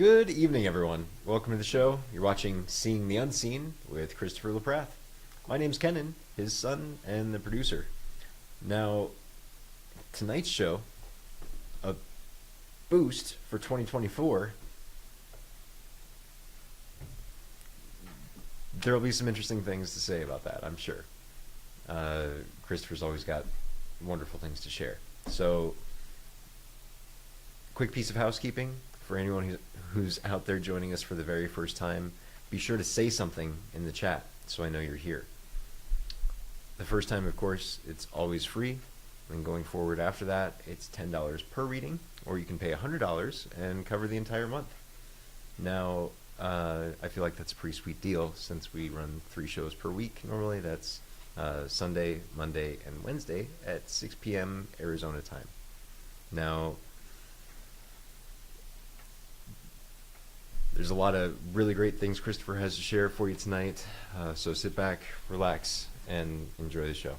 Good evening, everyone. Welcome to the show. You're watching Seeing the Unseen with Christopher LaPrath. My name's Kenan, his son and the producer. Now, tonight's show, a boost for 2024. There will be some interesting things to say about that, I'm sure. Christopher's always got wonderful things to share. So, quick piece of housekeeping for anyone who's out there joining us for the very first time. Be sure to say something in the chat so I know you're here. The first time, of course, it's always free. And going forward after that, it's $10 per reading, or you can pay $100 and cover the entire month. Now, I feel like that's a pretty sweet deal since we run 3 shows per week. Normally, that's Sunday, Monday, and Wednesday at 6 p.m. Arizona time. Now, there's a lot of really great things Christopher has to share for you tonight, so sit back, relax, and enjoy the show.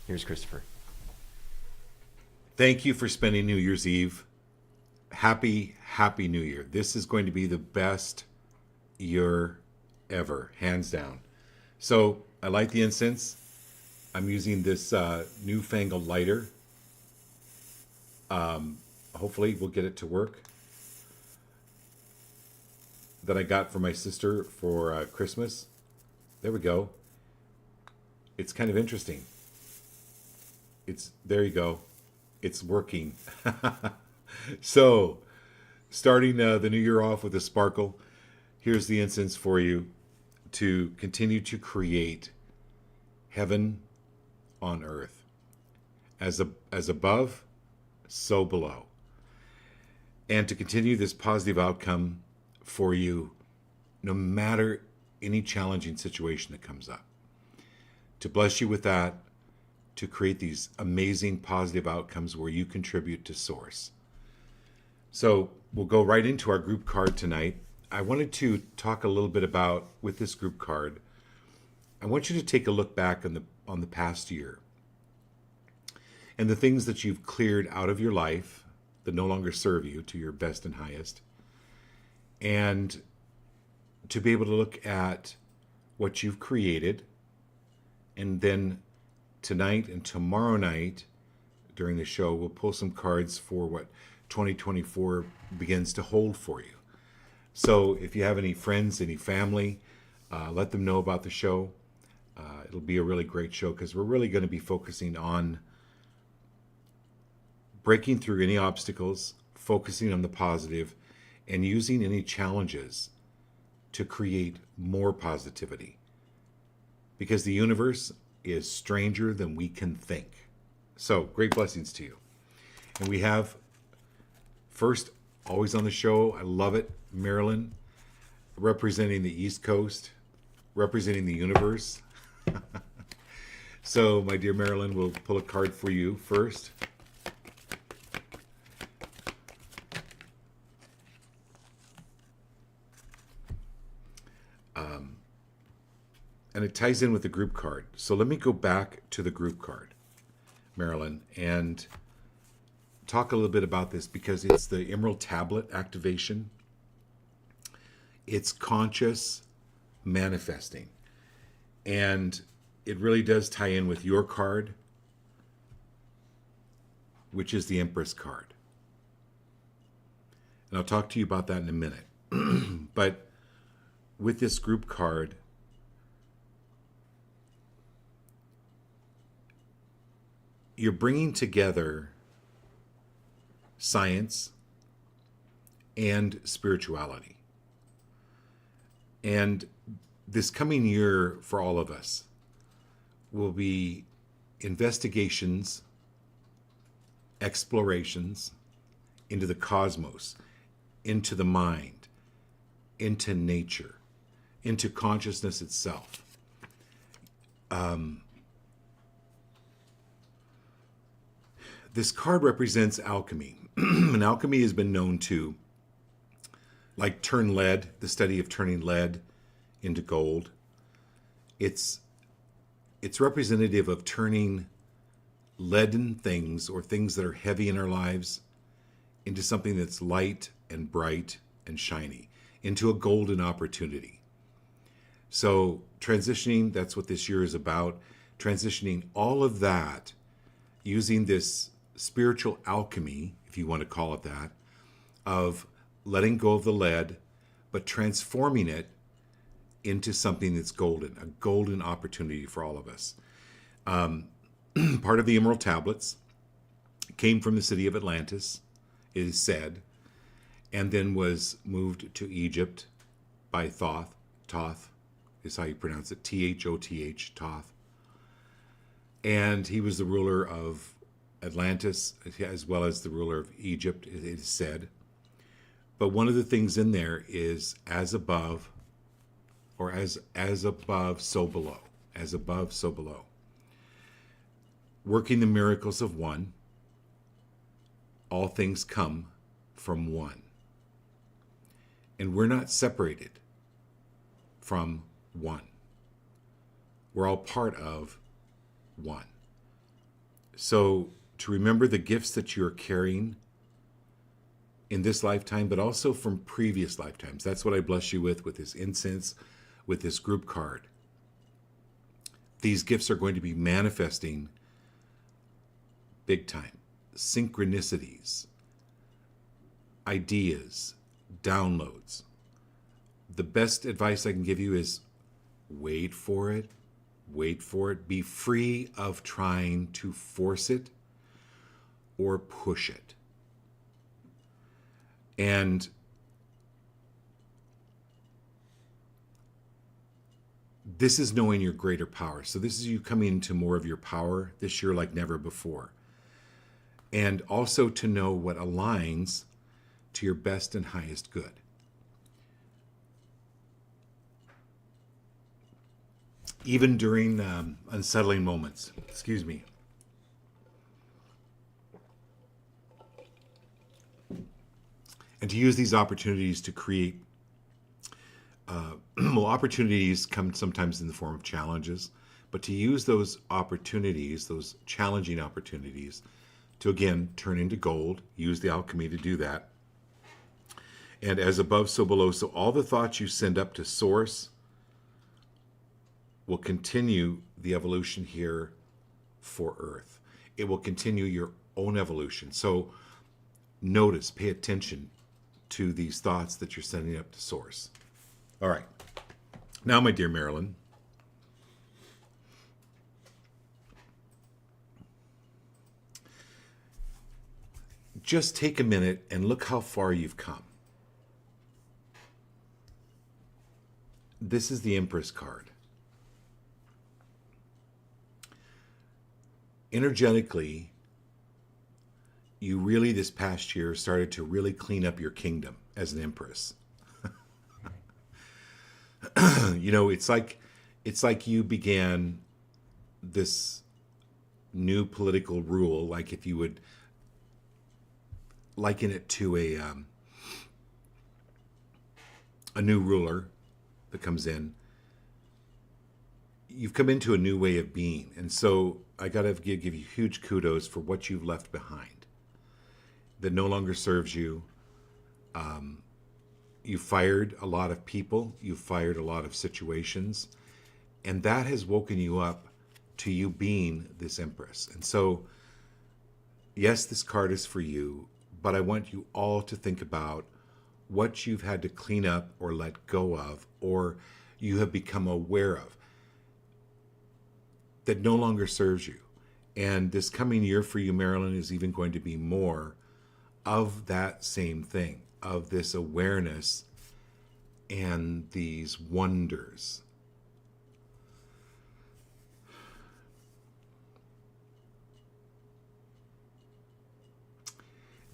Here's Christopher. Thank you for spending New Year's Eve. Happy New Year. This is going to be the best year ever, hands down. So I light the incense. I'm using this newfangled lighter. Hopefully we'll get it to work. That I got for my sister for Christmas. There we go. It's kind of interesting. There you go. It's working. So, starting the new year off with a sparkle, here's the incense for you to continue to create heaven on earth. As above, so below. And to continue this positive outcome for you, no matter any challenging situation that comes up. To bless you with that, to create these amazing positive outcomes where you contribute to Source. So we'll go right into our group card tonight. I wanted to talk a little bit about, with this group card, I want you to take a look back on the past year and the things that you've cleared out of your life that no longer serve you to your best and highest. And to be able to look at what you've created, and then tonight and tomorrow night during the show, we'll pull some cards for what 2024 begins to hold for you. So if you have any friends, any family, let them know about the show. It'll be a really great show because we're really going to be focusing on breaking through any obstacles, focusing on the positive, and using any challenges to create more positivity. Because the universe is stranger than we can think. So, great blessings to you. And we have, first, always on the show, I love it, Marilyn, representing the East Coast, representing the universe. So, my dear Marilyn, we'll pull a card for you first. And it ties in with the group card. So let me go back to the group card, Marilyn, and talk a little bit about this because it's the Emerald Tablet activation. It's conscious manifesting. And it really does tie in with your card, which is the Empress card. And I'll talk to you about that in a minute. But with this group card, you're bringing together science and spirituality. And this coming year for all of us will be investigations, explorations into the cosmos, into the mind, into nature, into consciousness itself. This card represents alchemy. And alchemy has been known to, like, turn lead, the study of turning lead into gold. It's representative of turning leaden things or things that are heavy in our lives into something that's light and bright and shiny, into a golden opportunity. So transitioning, that's what this year is about. Transitioning all of that using this spiritual alchemy, if you want to call it that, of letting go of the lead, but transforming it into something that's golden, a golden opportunity for all of us. Part of the Emerald Tablets came from the city of Atlantis, it is said, and then was moved to Egypt by Thoth. Thoth is how you pronounce it, Thoth, Thoth. And he was the ruler of Atlantis as well as the ruler of Egypt, it is said. But one of the things in there is as above, or as above, so below. As above, so below. Working the miracles of one, all things come from one. And we're not separated from one. We're all part of one. So to remember the gifts that you're carrying in this lifetime, but also from previous lifetimes. That's what I bless you with this incense, with this group card. These gifts are going to be manifesting big time. Synchronicities, ideas, downloads. The best advice I can give you is wait for it. Wait for it. Be free of trying to force it or push it. And this is knowing your greater power. So this is you coming into more of your power this year like never before. And also to know what aligns to your best and highest good. Even during unsettling moments. Excuse me. And to use these opportunities to create, well, opportunities come sometimes in the form of challenges, but to use those opportunities, those challenging opportunities, to again turn into gold, use the alchemy to do that. And as above, so below. So all the thoughts you send up to Source will continue the evolution here for Earth. It will continue your own evolution. So notice, pay attention to these thoughts that you're sending up to Source. All right. Now, my dear Marilyn, just take a minute and look how far you've come. This is the Empress card. Energetically, you really this past year started to really clean up your kingdom as an empress. You know, it's like you began this new political rule, like if you would liken it to a new ruler that comes in. You've come into a new way of being, and so I gotta give you huge kudos for what you've left behind that no longer serves you. You fired a lot of people, you fired a lot of situations, and that has woken you up to you being this empress. And so, yes, this card is for you, but I want you all to think about what you've had to clean up or let go of, or you have become aware of, that no longer serves you. And this coming year for you, Marilyn, is even going to be more of that same thing, of this awareness and these wonders.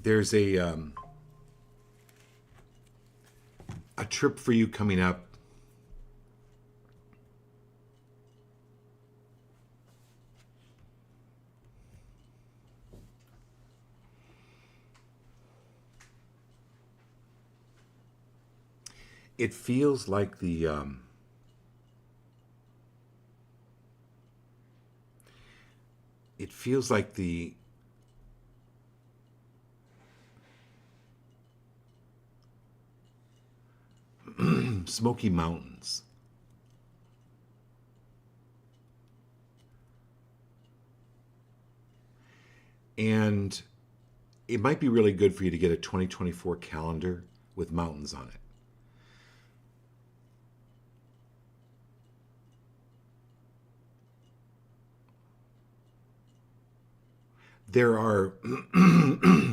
There's a trip for you coming up. It feels like the Smoky Mountains. And it might be really good for you to get a 2024 calendar with mountains on it. There are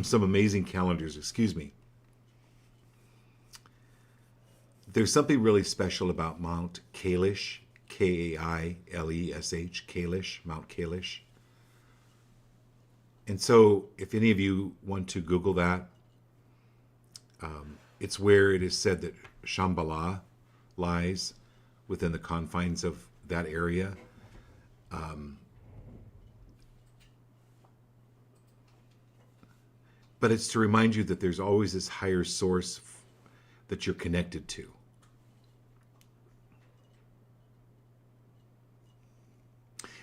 some amazing calendars, excuse me. There's something really special about Mount Kalish, K-A-I-L-E-S-H, Kalish, Mount Kalish. And so, if any of you want to Google that, it's where it is said that Shambhala lies within the confines of that area. But it's to remind you that there's always this higher source that you're connected to.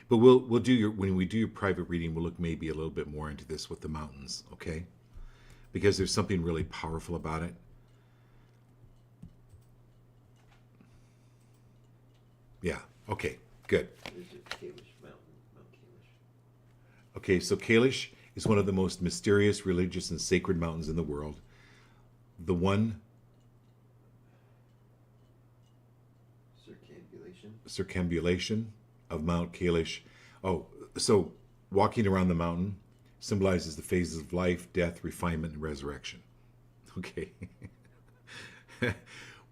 But we'll do when we do your private reading, we'll look maybe a little bit more into this with the mountains, okay? Because there's something really powerful about it. Yeah, okay, good. Okay, so Kalish is one of the most mysterious, religious, and sacred mountains in the world. The one circumambulation of Mount Kalish. Oh, so walking around the mountain symbolizes the phases of life, death, refinement, and resurrection. Okay.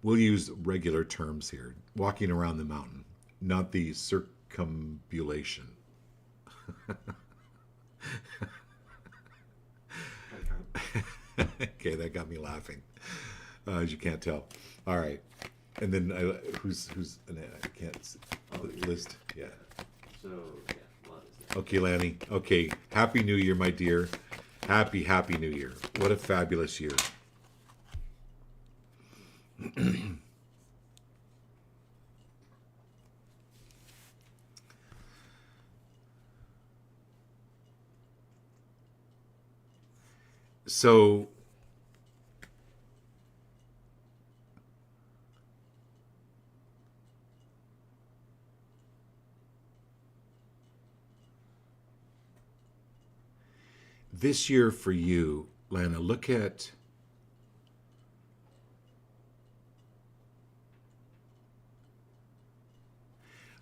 We'll use regular terms here. Walking around the mountain, not the circumambulation. Okay, that got me laughing, as you can't tell. All right, and then who's I can't see the list. Yeah. So yeah, Lana's next. Okay, Lanny. Okay, Happy New Year, my dear. Happy New Year. What a fabulous year. So this year for you, Lana, look at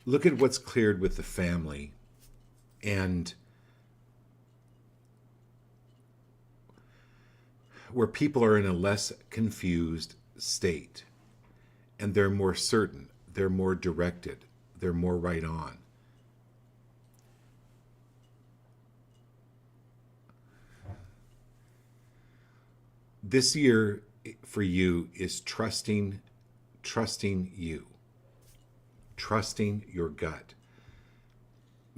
what's cleared with the family and where people are in a less confused state and they're more certain, they're more directed, they're more right on. This year for you is trusting you, trusting your gut.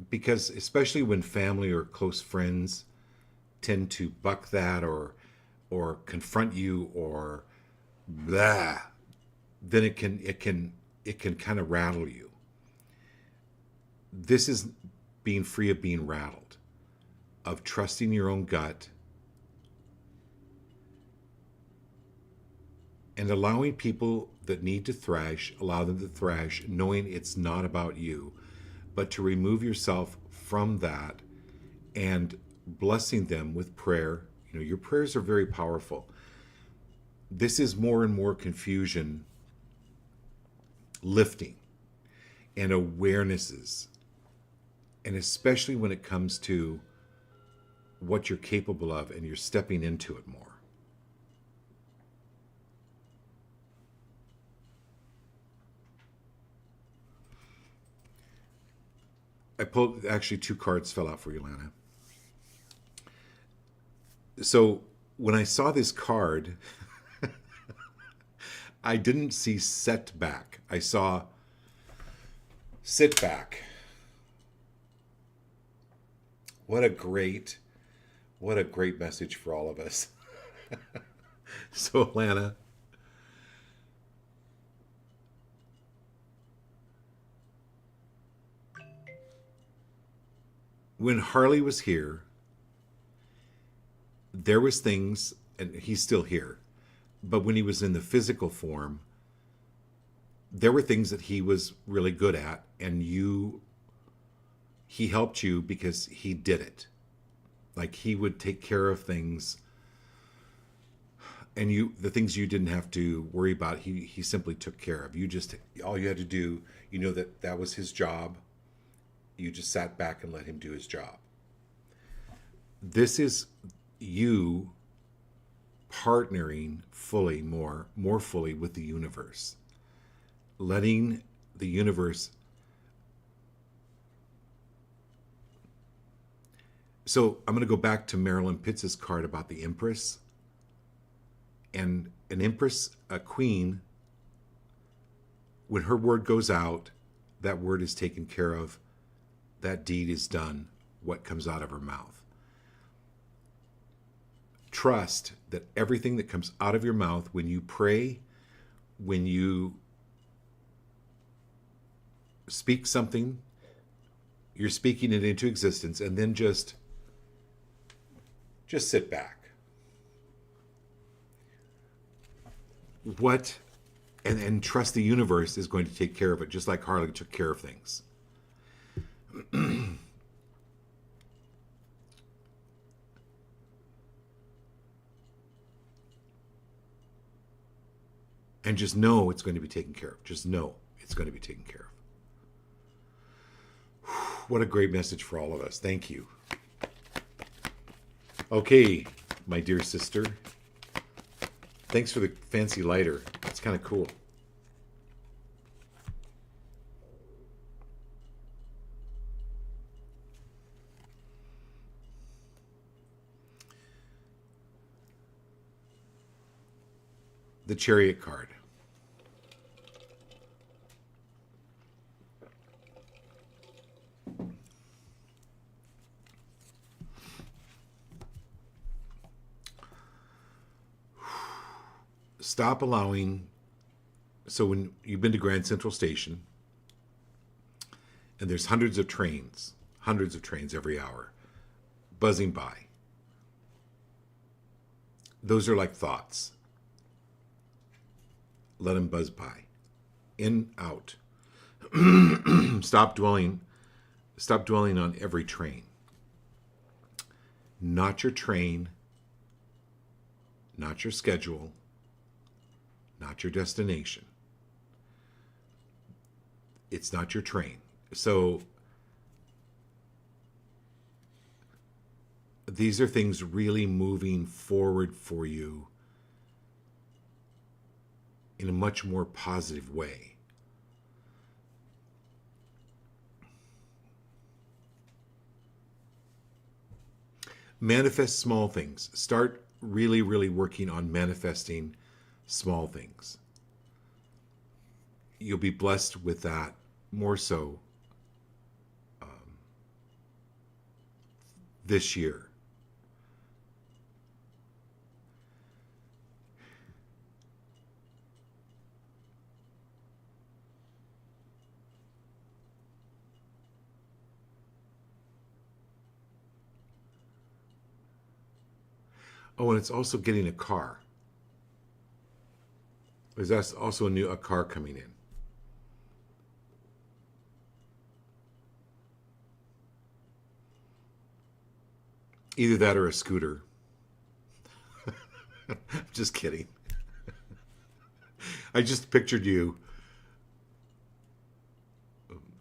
Because especially when family or close friends tend to buck that or confront you or blah, then it can kind of rattle you. This is being free of being rattled, of trusting your own gut and allowing people that need to thrash, allow them to thrash, knowing it's not about you, but to remove yourself from that and blessing them with prayer. You know, your prayers are very powerful. This is more and more confusion lifting and awarenesses. And especially when it comes to what you're capable of and you're stepping into it more. I pulled, actually 2 cards fell out for you, Lana. So when I saw this card, I didn't see setback. I saw sit back. What a great message for all of us. So, Lana, when Harley was here, there was things, and he's still here, but when he was in the physical form, there were things that he was really good at, and he helped you because he did it. Like, he would take care of things, and the things you didn't have to worry about, he simply took care of. All you had to do, that was his job. You just sat back and let him do his job. This is you partnering more fully with the universe, letting the universe. So I'm going to go back to Marilyn Pitts's card about the Empress. And an Empress, a queen, when her word goes out, that word is taken care of. That deed is done, what comes out of her mouth. Trust that everything that comes out of your mouth when you pray, when you speak something, you're speaking it into existence, and then just sit back. And trust the universe is going to take care of it, just like Harley took care of things. And just know it's going to be taken care of. Just know it's going to be taken care of. What a great message for all of us. Thank you. Okay, my dear sister. Thanks for the fancy lighter. It's kind of cool. The Chariot card. Stop allowing. So when you've been to Grand Central Station, and there's hundreds of trains every hour buzzing by. Those are like thoughts. Let them buzz by. In, out. Stop dwelling on every train. Not your train, not your schedule, not your destination. It's not your train. So these are things really moving forward for you in a much more positive way. Manifest small things. Start really, really working on manifesting small things. You'll be blessed with that more so this year. Oh, and it's also getting a car. There's also a car coming in. Either that or a scooter. Just kidding. I just pictured you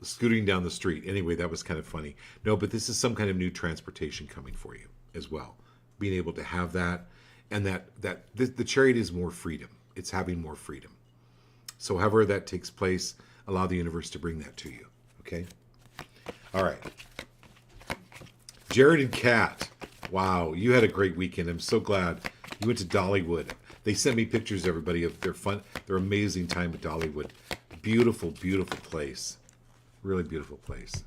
scooting down the street. Anyway, that was kind of funny. No, but this is some kind of new transportation coming for you as well. Being able to have that, and the Chariot is more freedom. It's having more freedom. So however that takes place, allow the universe to bring that to you. Okay? All right. Jared and Kat. Wow, you had a great weekend. I'm so glad you went to Dollywood. They sent me pictures, everybody, of their amazing time at Dollywood. Beautiful, beautiful place. Really beautiful place.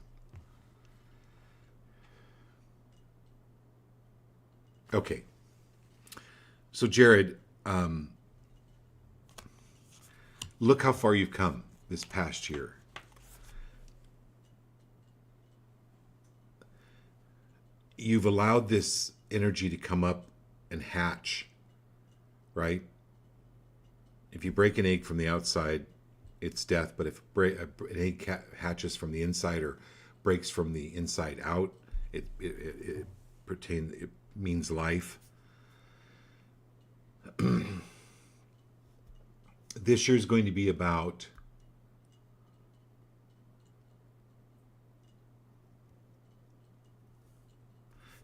Okay. So Jared, look how far you've come this past year. You've allowed this energy to come up and hatch, right? If you break an egg from the outside, it's death. But if an egg hatches from the inside or breaks from the inside out, it means life. This year is going to be about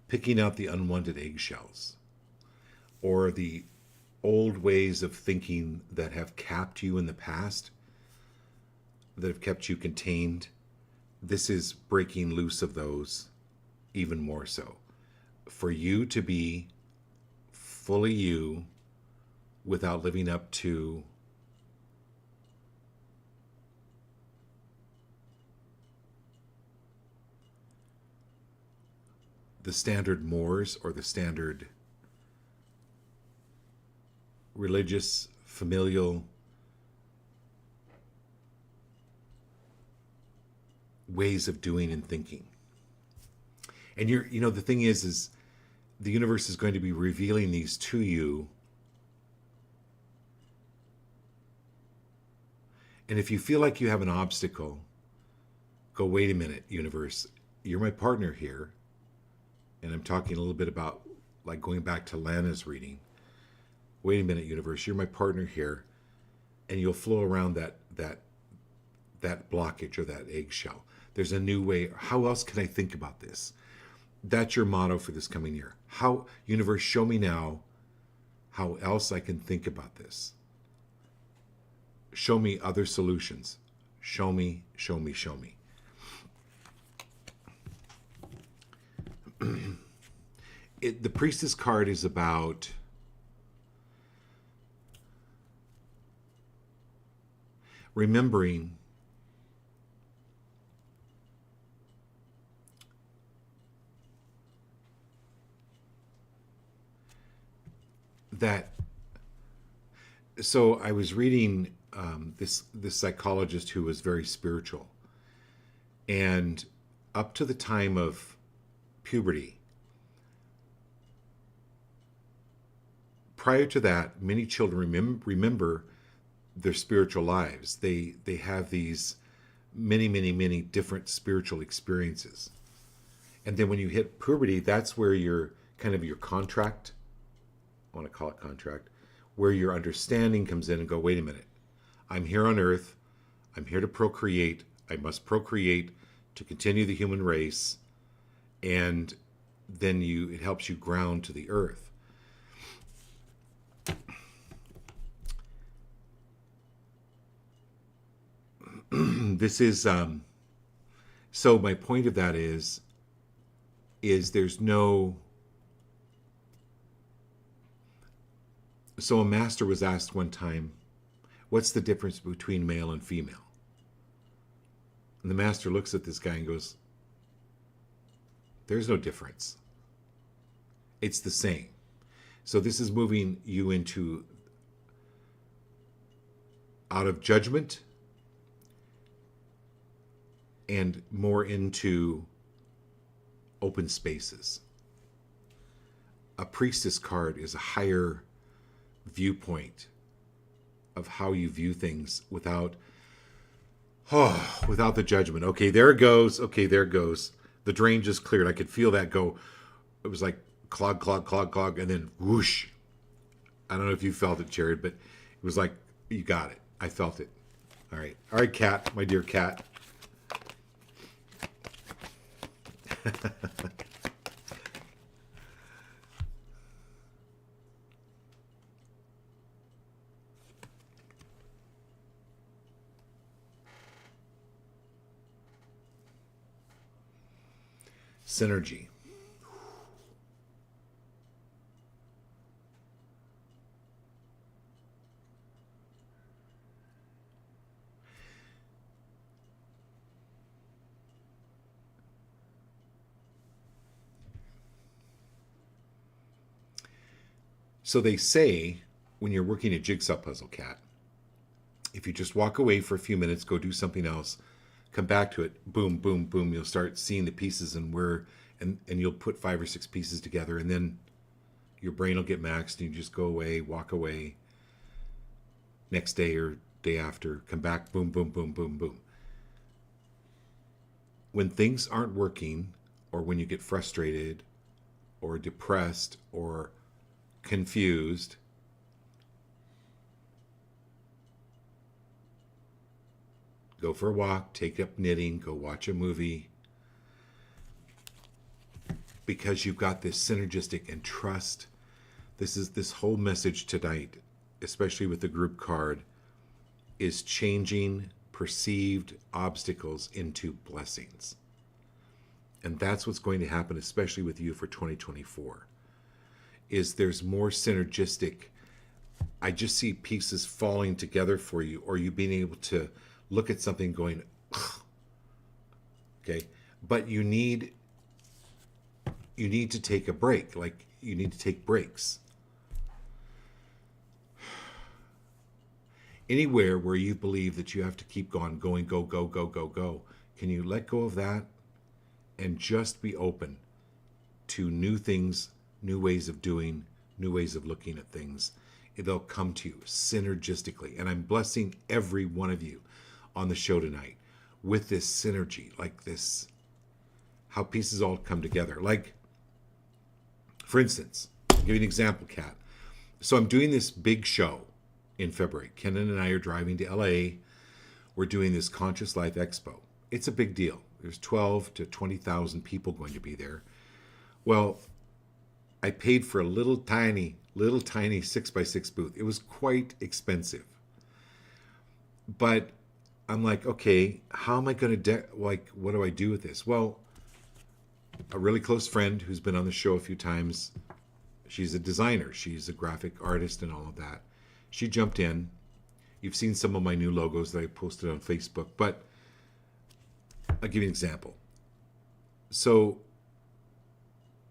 picking out the unwanted eggshells or the old ways of thinking that have capped you in the past, that have kept you contained. This is breaking loose of those even more so. For you to be fully you without living up to the standard mores or the standard religious, familial ways of doing and thinking. And the thing is the universe is going to be revealing these to you. And if you feel like you have an obstacle, go, wait a minute, universe, you're my partner here. And I'm talking a little bit about like going back to Lana's reading. Wait a minute, universe, you're my partner here. And you'll flow around that blockage or that eggshell. There's a new way. How else can I think about this? That's your motto for this coming year. How, universe, show me now how else I can think about this. Show me other solutions. Show me, show me, show me. The Priestess card is about remembering that. So I was reading this psychologist who was very spiritual, and up to the time of puberty, prior to that, many children remember their spiritual lives. They have these many different spiritual experiences. And then when you hit puberty, that's where your contract, I want to call it contract, where your understanding comes in and go, wait a minute, I'm here on earth, I'm here to procreate, I must procreate to continue the human race, and then it helps you ground to the earth. This is so my point of that is there's no. So a master was asked one time, what's the difference between male and female? And the master looks at this guy and goes, there's no difference. It's the same. So this is moving you into out of judgment and more into open spaces. A priestess card is a higher viewpoint of how you view things without the judgment. Okay, there it goes. Okay, there it goes. The drain just cleared. I could feel that go. It was like clog, and then whoosh. I don't know if you felt it, Jared, but it was like, you got it. I felt it. All right, Kat, my dear Kat. Synergy. So they say when you're working a jigsaw puzzle, Kat, if you just walk away for a few minutes, go do something else, come back to it, boom, boom, boom, you'll start seeing the pieces and you'll put 5 or 6 pieces together, and then your brain will get maxed and you just go away, walk away next day or day after, come back, boom, boom, boom, boom, boom. When things aren't working, or when you get frustrated, or depressed, or confused, go for a walk, take up knitting, go watch a movie, because you've got this synergistic and trust. This whole message tonight, especially with the group card, is changing perceived obstacles into blessings. And that's what's going to happen, especially with you for 2024, is there's more synergistic. I just see pieces falling together for you, or you being able to look at something going, ugh. Okay? But you need to take a break. Like, you need to take breaks. Anywhere where you believe that you have to keep going, go, go, go, go, go, can you let go of that and just be open to new things, new ways of doing, new ways of looking at things? They'll come to you synergistically. And I'm blessing every one of you on the show tonight with this synergy, like this, how pieces all come together. Like, for instance, I'll give you an example, Kat. So I'm doing this big show in February. Kenan and I are driving to LA. We're doing this Conscious Life Expo. It's a big deal. There's 12 to 20,000 people going to be there. Well, I paid for a little tiny 6x6 booth. It was quite expensive. But I'm like, okay, how am I going to, what do I do with this? Well, a really close friend who's been on the show a few times, she's a designer. She's a graphic artist and all of that. She jumped in. You've seen some of my new logos that I posted on Facebook, but I'll give you an example. So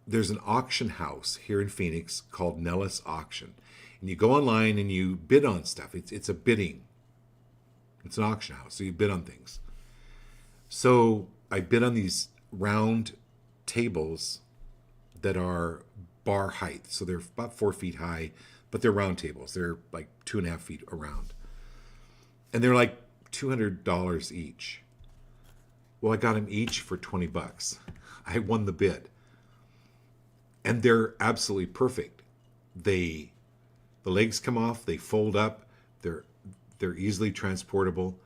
there's an auction house here in Phoenix called Nellis Auction. And you go online and you bid on stuff. It's a bidding. It's an auction house, so you bid on things. So I bid on these round tables that are bar height. So they're about 4 feet high, but they're round tables. They're like 2.5 feet around. And they're like $200 each. Well, I got them each for $20. I won the bid. And they're absolutely perfect. The legs come off, they fold up, they're easily transportable.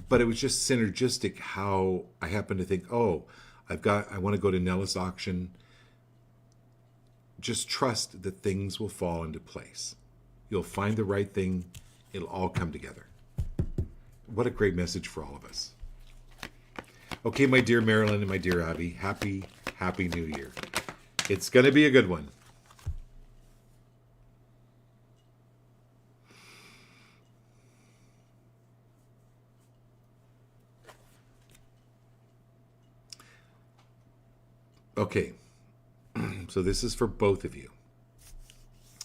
But it was just synergistic how I happened to think, oh, I want to go to Nellis Auction. Just trust that things will fall into place. You'll find the right thing. It'll all come together. What a great message for all of us. Okay, my dear Marilyn and my dear Abby, happy New Year. It's going to be a good one. Okay, so this is for both of you.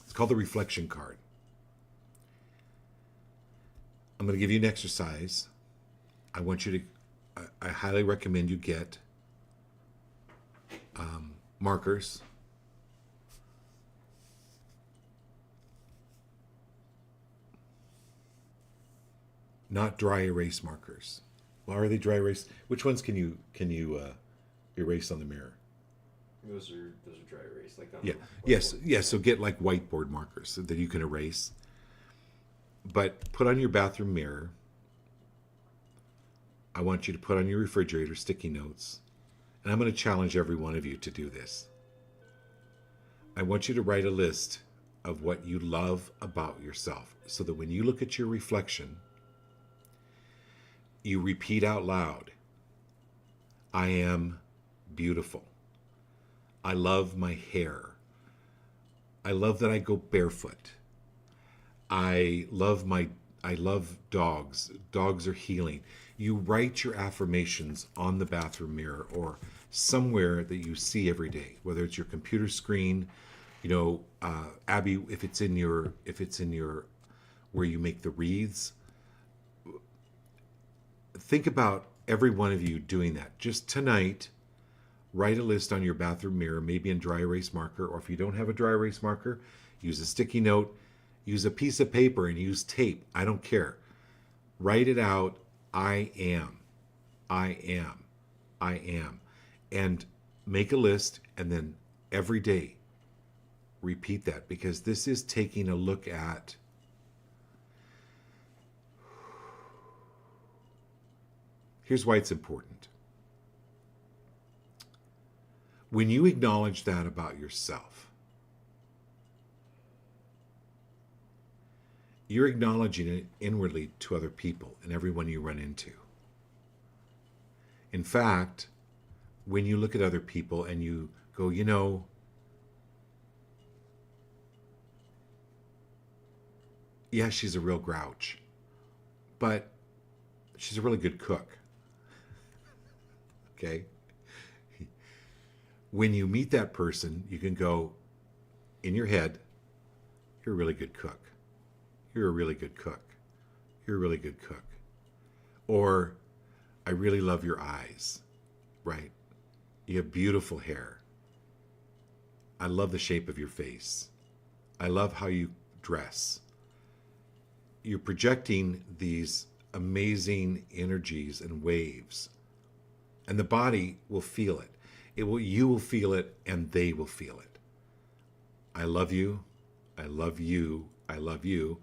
It's called the reflection card. I'm going to give you an exercise. I want you to, I highly recommend you get markers. Not dry erase markers. Well, are they dry erase? Which ones can you erase on the mirror? Those are dry erase, like Yeah. Yes. So get like whiteboard markers so that you can erase. But put on your bathroom mirror. I want you to put on your refrigerator sticky notes. And I'm going to challenge every one of you to do this. I want you to write a list of what you love about yourself so that when you look at your reflection, you repeat out loud, I am beautiful. I love my hair. I love that I go barefoot. I love dogs. Dogs are healing. You write your affirmations on the bathroom mirror or somewhere that you see every day, whether it's your computer screen, Abby, if it's in your where you make the wreaths. Think about every one of you doing that. Just tonight, write a list on your bathroom mirror, maybe in dry erase marker, or if you don't have a dry erase marker, use a sticky note Use a piece of paper and use tape. I don't care. Write it out. I am. I am. I am. And make a list, and then every day repeat that, because this is taking a look at here's why it's important. When you acknowledge that about yourself, you're acknowledging it inwardly to other people and everyone you run into. In fact, when you look at other people and you go, you know, yeah, she's a real grouch, but she's a really good cook. Okay? When you meet that person, you can go in your head, you're a really good cook. You're a really good cook. You're a really good cook. Or, I really love your eyes, right? You have beautiful hair. I love the shape of your face. I love how you dress. You're projecting these amazing energies and waves, and the body will feel it. You will feel it, and they will feel it. I love you. I love you. I love you.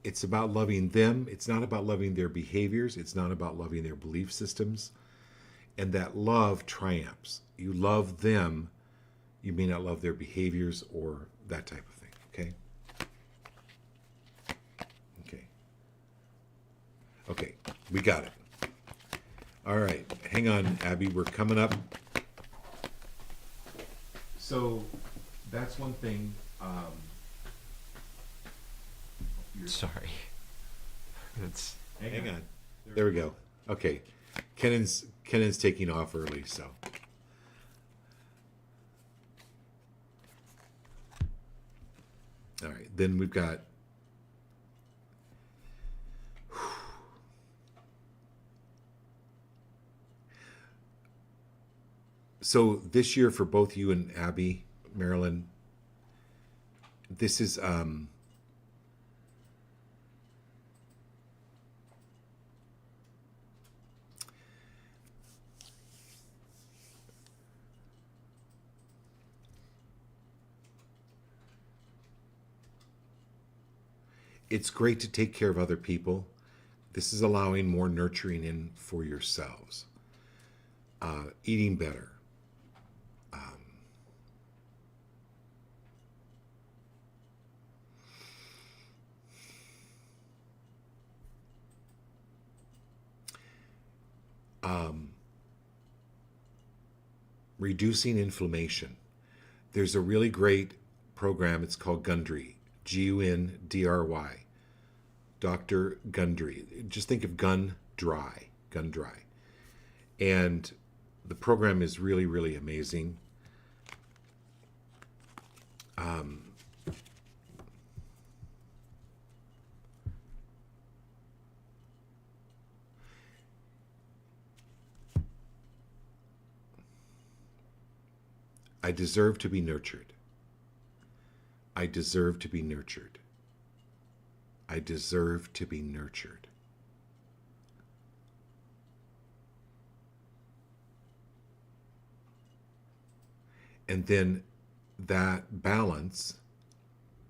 It's about loving them. It's not about loving their behaviors. It's not about loving their belief systems. And that love triumphs. You love them. You may not love their behaviors or that type of thing. Okay? Okay. Okay. We got it. All right. Hang on, Abby. We're coming up. So that's one thing. Sorry. It's Hang on. There we go. Okay. Kennan's taking off early, so. All right. Then we've got. So this year for both you and Abby, Marilyn, this is it's great to take care of other people. This is allowing more nurturing in for yourselves. Eating better. Reducing inflammation. There's a really great program. It's called Gundry. Gundry. Dr. Gundry. Just think of gun dry. And the program is really, really amazing. I deserve to be nurtured. I deserve to be nurtured. I deserve to be nurtured. And then that balance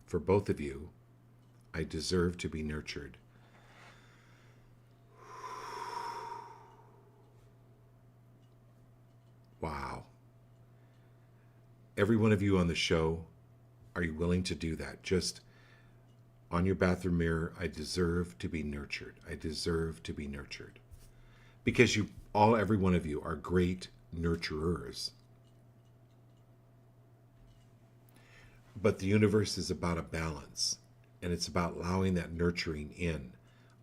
for both of you, I deserve to be nurtured. Wow. Every one of you on the show, are you willing to do that? Just on your bathroom mirror, I deserve to be nurtured. I deserve to be nurtured. Because every one of you are great nurturers. But the universe is about a balance, and it's about allowing that nurturing in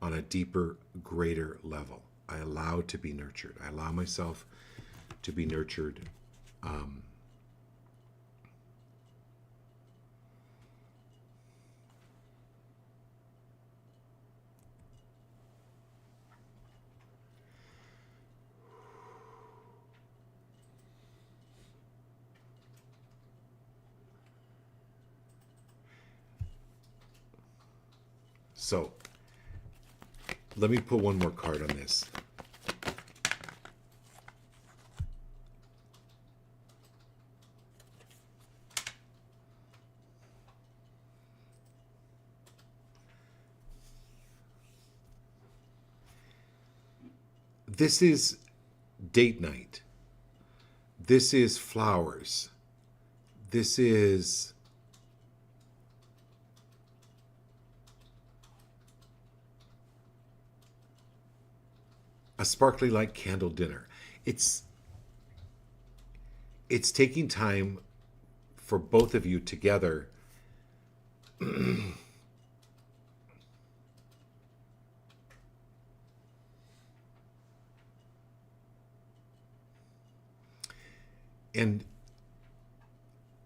on a deeper, greater level. I allow to be nurtured. I allow myself to be nurtured. So let me put one more card on this. This is date night. This is flowers. This is a sparkly light candle dinner. It's taking time for both of you together and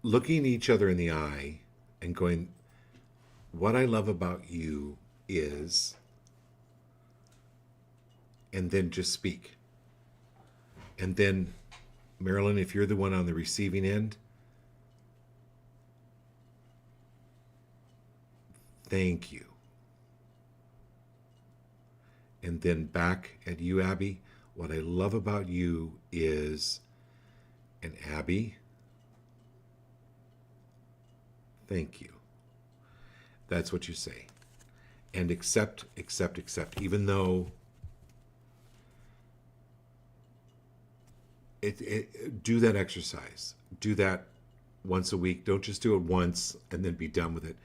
looking each other in the eye and going, what I love about you is, and then just speak. And then, Marilyn, if you're the one on the receiving end, thank you. And then back at you, Abby, what I love about you is, and Abby, thank you. That's what you say. And accept, accept, accept. Even though do that exercise. Do that once a week. Don't just do it once and then be done with it.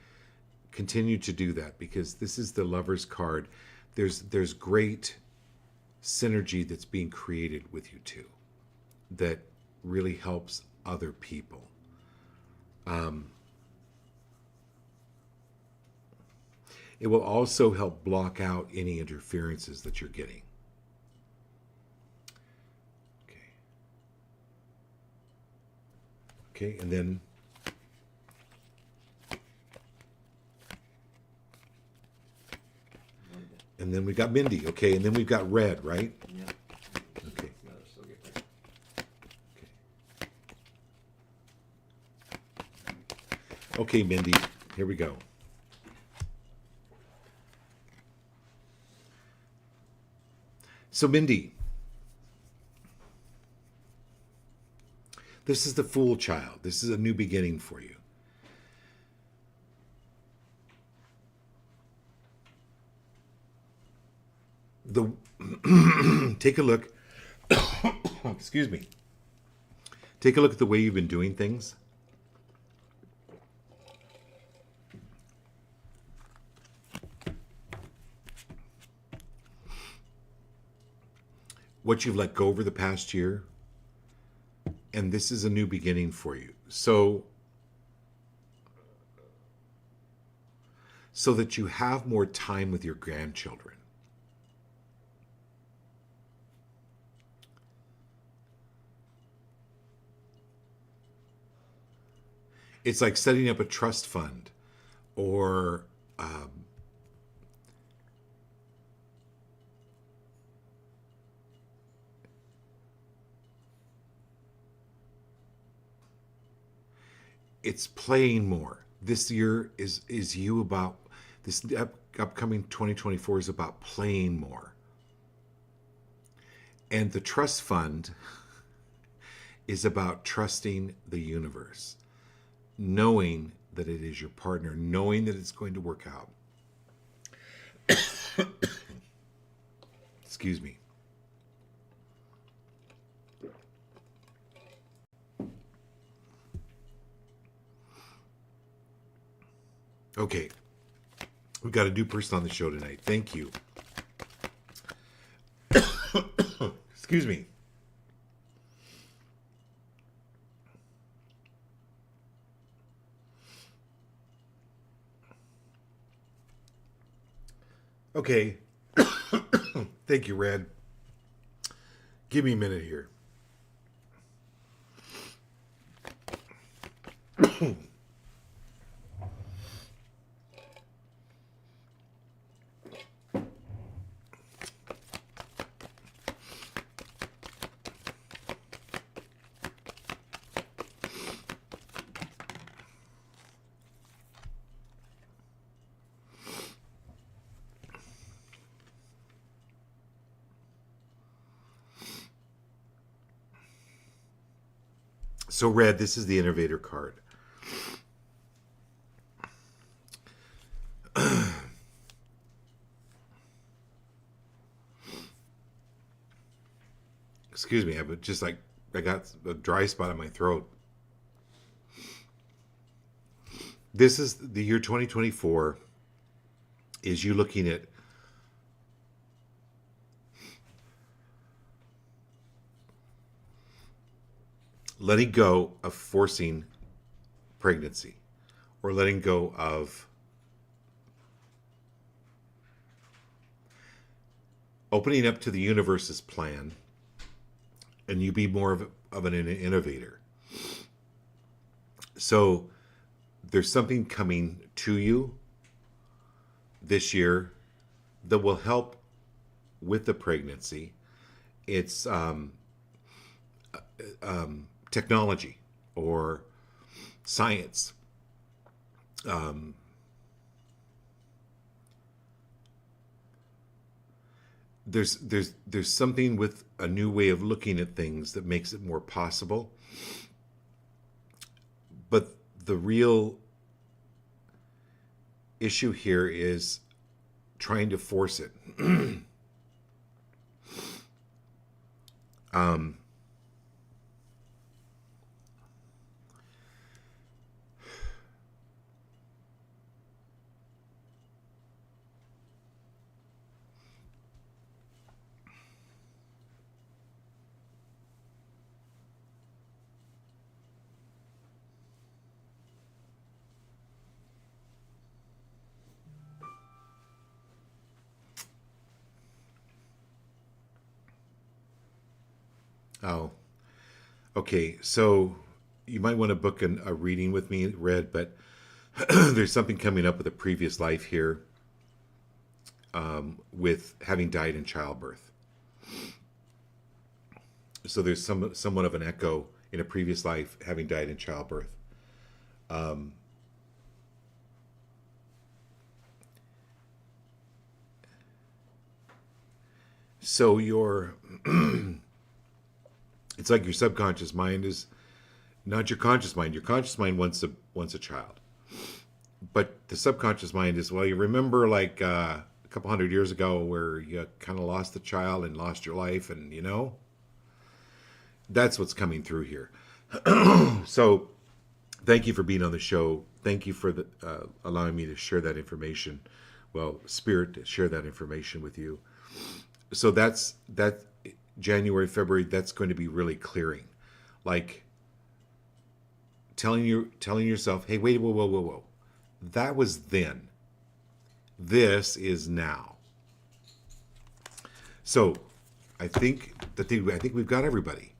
Continue to do that, because this is the Lover's card. There's great synergy that's being created with you two that really helps other people. It will also help block out any interferences that you're getting. Okay, and then we got Mindy. Okay, and then we've got Red, right? Yeah. Okay. No, they're still getting there. Okay, Mindy, here we go. So, Mindy, this is the Fool Child. This is a new beginning for you. Take a look. Excuse me. Take a look at the way you've been doing things. What you've let go over the past year. And this is a new beginning for you. So that you have more time with your grandchildren. It's like setting up a trust fund or it's playing more. This year is you about this upcoming 2024 is about playing more. And the trust fund is about trusting the universe, knowing that it is your partner, knowing that it's going to work out. Excuse me. Okay, we've got a new person on the show tonight. Thank you. Excuse me. Okay. Thank you, Red. Give me a minute here. So red, this is the innovator card. Excuse me, I got a dry spot in my throat. This is the year 2024 is you looking at letting go of forcing pregnancy or letting go of opening up to the universe's plan and you be more of an innovator. So there's something coming to you this year that will help with the pregnancy. It's technology or science. There's something with a new way of looking at things that makes it more possible. But the real issue here is trying to force it. Oh, okay. So you might want to book a reading with me, Red, but there's something coming up with a previous life here with having died in childbirth. So there's somewhat of an echo in a previous life having died in childbirth. So it's like your subconscious mind is not your conscious mind. Your conscious mind wants a child, but the subconscious mind is, well, you remember like a couple hundred years ago where you kind of lost the child and lost your life, and that's what's coming through here. So thank you for being on the show. Thank you for allowing me to share that information. Well, Spirit to share that information with you. So that January, February, that's going to be really clearing. Like telling yourself, hey, wait, whoa. That was then. This is now. So I think we've got everybody.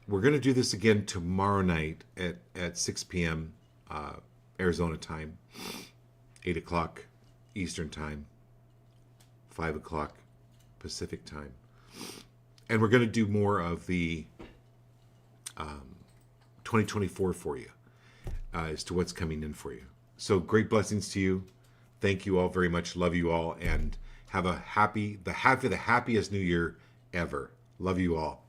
We're going to do this again tomorrow night at 6 p.m. Arizona time, 8 o'clock Eastern time, 5 o'clock Pacific time. And we're going to do more of the 2024 for you as to what's coming in for you. So great blessings to you. Thank you all very much. Love you all. And have the happiest new year ever. Love you all.